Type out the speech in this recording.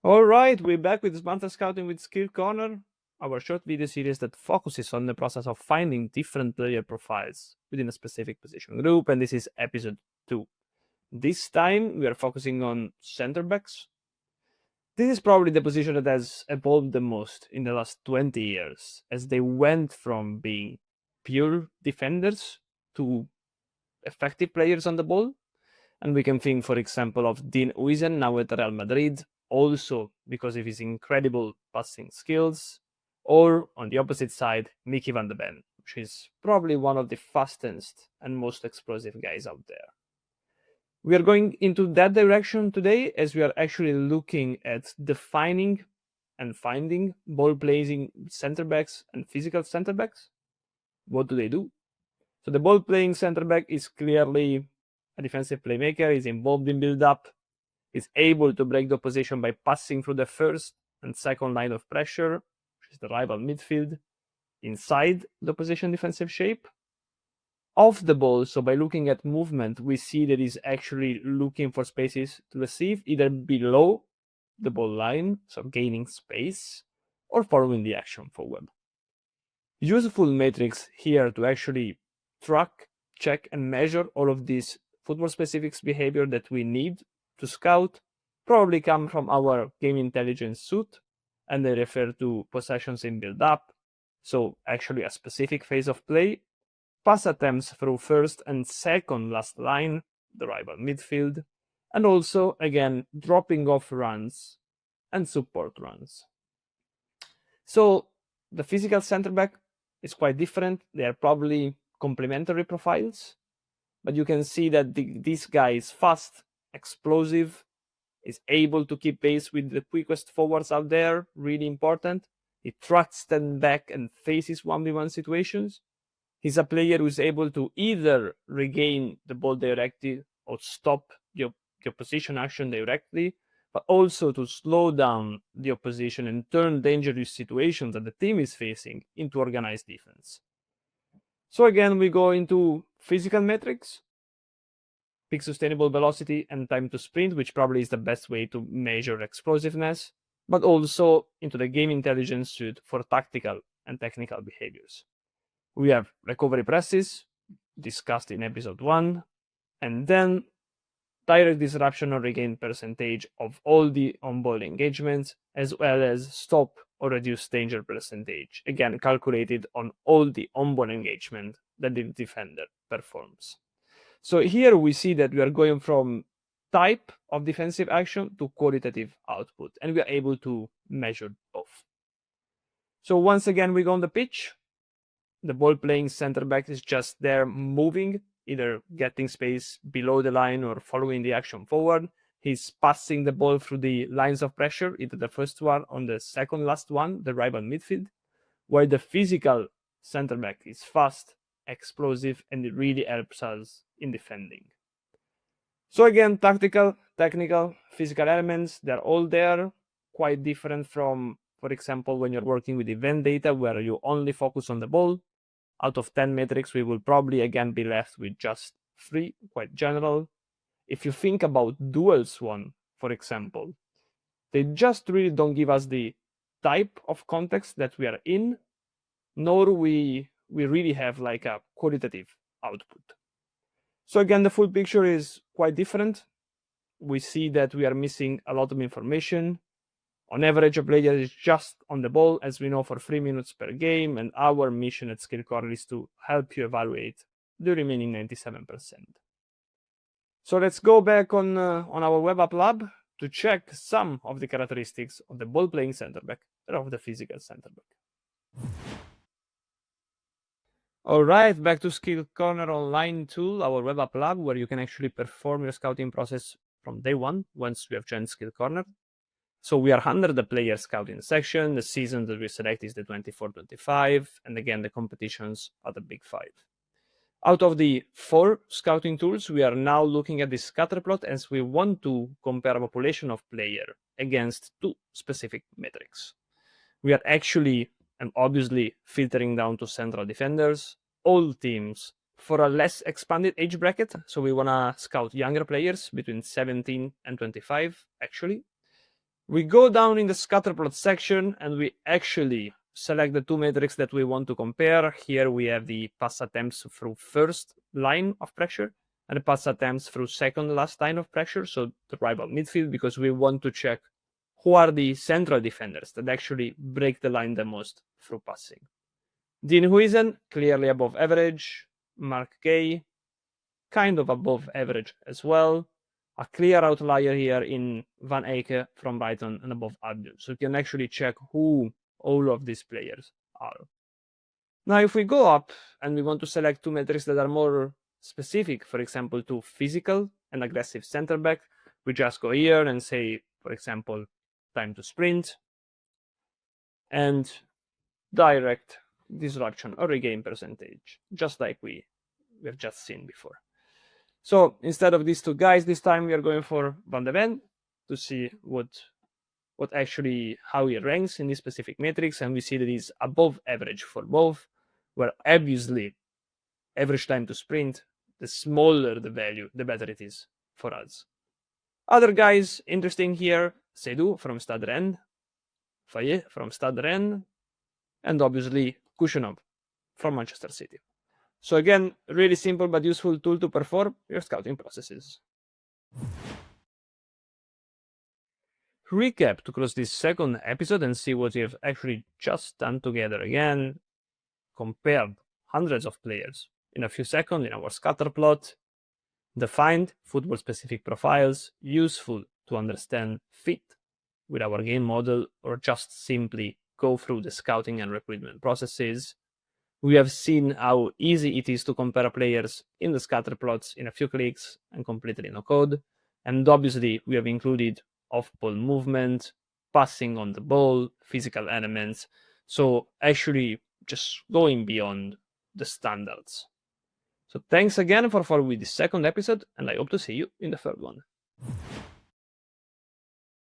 Alright, we're back with Smarter Scouting with SkillCorner, our short video series that focuses on the process of finding different player profiles within a specific position group, and this is episode 2. This time we are focusing on center backs. This is probably the position that has evolved the most in the last 20 years, as they went from being pure defenders to effective players on the ball. And we can think, for example, of Dean Huijsen now at Real Madrid, also because of his incredible passing skills, or on the opposite side, Mickey van de Ven, which is probably one of the fastest and most explosive guys out there. We are going into that direction today, as we are actually looking at defining and finding ball-playing center backs and physical center backs. What do they do? So the ball-playing center back is clearly a defensive playmaker, is involved in build-up, is able to break the opposition by passing through the first and second line of pressure, which is the rival midfield, inside the opposition defensive shape. Off the ball, so by looking at movement, we see that he's actually looking for spaces to receive, either below the ball line, so gaining space, or following the action forward. Useful metrics here to actually track, check, and measure all of these football-specific behavior that we need to scout probably come from our game intelligence suite, and they refer to possessions in build-up, so actually a specific phase of play, pass attempts through first and second last line, the rival midfield, and also, again, dropping off runs and support runs. So the physical center back is quite different. They are probably complementary profiles, but you can see that this guy is fast, explosive, is able to keep pace with the quickest forwards out there, really important. He tracks them back and faces 1v1 situations. He's a player who is able to either regain the ball directly or stop the opposition action directly, but also to slow down the opposition and turn dangerous situations that the team is facing into organized defense. So again, we go into physical metrics, peak sustainable velocity and time to sprint, which probably is the best way to measure explosiveness, but also into the game intelligence suite for tactical and technical behaviors. We have recovery presses, discussed in episode 1, and then direct disruption or regain percentage of all the on-ball engagements, as well as stop or reduce danger percentage, again calculated on all the on-ball engagement that the defender performs. So here we see that we are going from type of defensive action to qualitative output, and we are able to measure both. So once again, we go on the pitch. The ball-playing center back is just there moving, either getting space below the line or following the action forward. He's passing the ball through the lines of pressure, either the first one or the second last one, the rival midfield, while the physical center back is fast, explosive, and it really helps us in defending. So again, tactical, technical, physical elements, they're all there, quite different from, for example, when you're working with event data where you only focus on the ball. Out of 10 metrics, we will probably again be left with just 3, quite general. If you think about dual swan, for example, they just really don't give us the type of context that we are in, nor we really have like a qualitative output. So again, the full picture is quite different. We see that we are missing a lot of information. On average, a player is just on the ball, as we know, for 3 minutes per game, and our mission at SkillCorner is to help you evaluate the remaining 97%. So let's go back on our web app lab to check some of the characteristics of the ball-playing center back and of the physical center back. All right, back to SkillCorner online tool, our web app lab, where you can actually perform your scouting process from day one once you have joined SkillCorner. So we are under the player scouting section. The season that we select is the 24-25, and again, the competitions are the big 5. Out of the 4 scouting tools, we are now looking at the scatter plot as we want to compare a population of player against 2 specific metrics. We are actually and obviously filtering down to central defenders, all teams for a less expanded age bracket. So we want to scout younger players between 17 and 25, actually. We go down in the scatterplot section and we actually select the two metrics that we want to compare. Here we have the pass attempts through first line of pressure and the pass attempts through second last line of pressure, so the rival midfield, because we want to check who are the central defenders that actually break the line the most through passing. Dean Huizen, clearly above average. Mark Gay, kind of above average as well. A clear outlier here in Van Eyck from Brighton and above Abdul. So you can actually check who all of these players are. Now, if we go up and we want to select two metrics that are more specific, for example, to physical and aggressive center back, we just go here and say, for example, time to sprint and direct disruption or regain percentage, just like we have just seen before. So instead of these two guys, this time we are going for Van de Ven to see how he ranks in this specific matrix, and we see that he's above average for both, where obviously average time to sprint, the smaller the value, the better it is for us. Other guys interesting here, Seydou from Stade Rennes, Fayet from Stade Rennes, and obviously Kushunov from Manchester City. So again, really simple but useful tool to perform your scouting processes. Recap to close this second episode and see what we have actually just done together again. Compared hundreds of players in a few seconds in our scatter plot. Defined football-specific profiles, useful to understand fit with our game model or just simply go through the scouting and recruitment processes. We have seen how easy it is to compare players in the scatter plots in a few clicks and completely no code. And obviously, we have included off-ball movement, passing on the ball, physical elements. So actually just going beyond the standards. So thanks again for following this second episode, and I hope to see you in the third one.